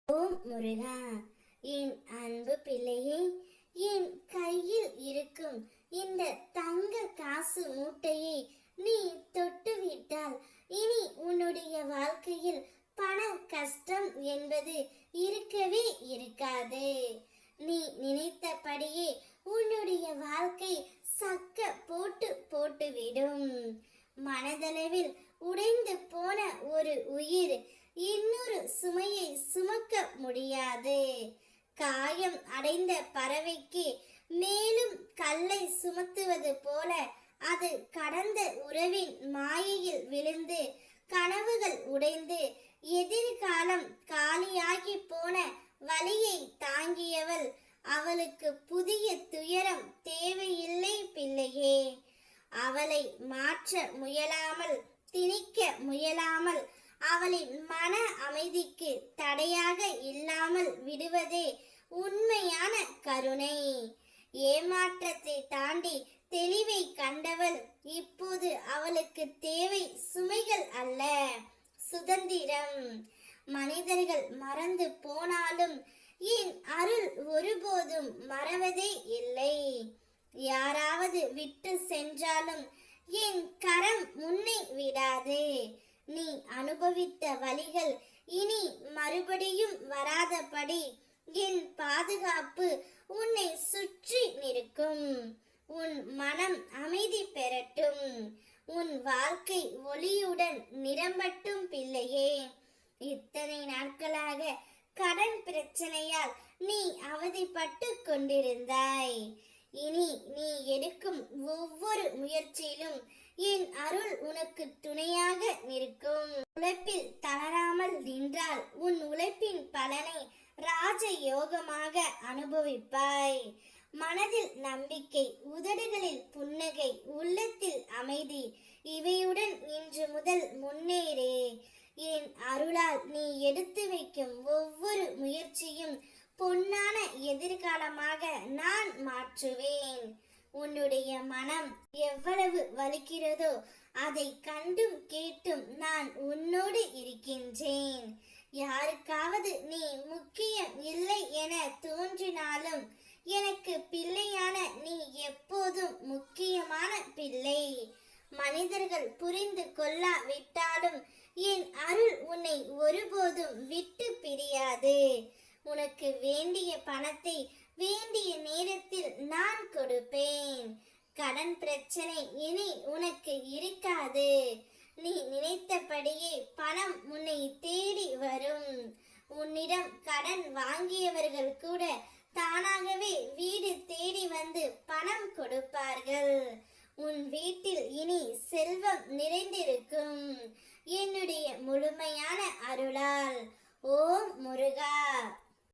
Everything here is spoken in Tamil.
ஓம் முருகா, என் அன்பு பிள்ளையே, என் கையில் இருக்கும் இந்த தங்க காசு மூட்டையை நீ தொட்டுவிட்டால் இனி உன்னுடைய வாழ்க்கையில் பண கஷ்டம் என்பது இருக்கவே இருக்காது. நீ நினைத்தபடியே உன்னுடைய வாழ்க்கை சக்க போட்டு போட்டுவிடும். மனதளவில் உடைந்து போன ஒரு உயிர் இன்னொரு சுமையை சுமக்க முடியாது. காயம் அடைந்த பறவைக்கு மேலும் கல்லை சுமத்துவது போல அது கடந்த உறவின் மாயையில் விழுந்து கனவுகள் உடைந்து எதிர்காலம் காலியாகி போன வலியை தாங்கியவள். அவளுக்கு புதிய துயரம் தேவையில்லை பிள்ளையே. அவளை மாற்ற முயலாமல், திணிக்க முயலாமல், அவளின் மன அமைதிக்கு தடையாக இல்லாமல் விடுவதே உண்மையான கருணை. ஏமாற்றத்தை தாண்டி தெளிவை கண்டவள். இப்போது அவளுக்கு தேவை சுமைகள் அல்ல, சுதந்திரம். மனிதர்கள் மறந்து போனாலும் என் அருள் ஒருபோதும் மறவதே இல்லை. யாராவது விட்டு சென்றாலும் என் கரம் முன்னை விடாது. நீ அனுபவித்த வலிகள் இனி மறுபடியும் வராதபடி என் பாதுகாப்பு உன்னை சுற்றி நிற்கும். உன் மனம் அமைதி பெறட்டும். உன் வாழ்க்கை ஒளியுடன் நிரம்பட்டும் பிள்ளையே. இத்தனை நாட்களாக கடன் பிரச்சனையால் நீ அவதிப்பட்டு கொண்டிருந்தாய். இனி நீ எடுக்கும் ஒவ்வொரு முயற்சியிலும் என் அருள் உனக்கு துணையாக நிற்கும். உழைப்பில் தளராமல் நின்றால் உன் உழைப்பின் பலனை ராஜ யோகமாக அனுபவிப்பாய். மனதில் நம்பிக்கை, உதடுகளில் புன்னகை, உள்ளத்தில் அமைதி, இவையுடன் இன்று முதல் முன்னேறு. என் அருளால் நீ எடுத்து வைக்கும் ஒவ்வொரு முயற்சியும் பொன்னான எதிர்காலமாக நான் மாற்றுவேன். உன்னுடைய மனம் எவ்வளவு வலிக்கிறதோ அதை கண்டும் கேட்டும் நான் உன்னோடு இருக்கின்றேன். யாருக்காவது நீ முக்கியம் இல்லை என தோன்றினாலும் எனக்கு பிள்ளையான நீ எப்போதும் முக்கியமான பிள்ளை. மனிதர்கள் புரிந்து கொள்ளாவிட்டாலும் என் அருள் உன்னை ஒருபோதும் விட்டு பிரியாது. உனக்கு வேண்டிய பணத்தை வேண்டிய நேரத்தில் நான் கொடுப்பேன். கடன் பிரச்சனை இனி உனக்கு இருக்காது. நீ நினைத்தபடியே பணம் உன்னை தேடி வரும். உன்னிடம் கடன் வாங்கியவர்கள் கூட தானாகவே வீடு தேடி வந்து பணம் கொடுப்பார்கள். உன் வீட்டில் இனி செல்வம் நிறைந்திருக்கும் என்னுடைய முழுமையான அருளால். ஓம் முருகா.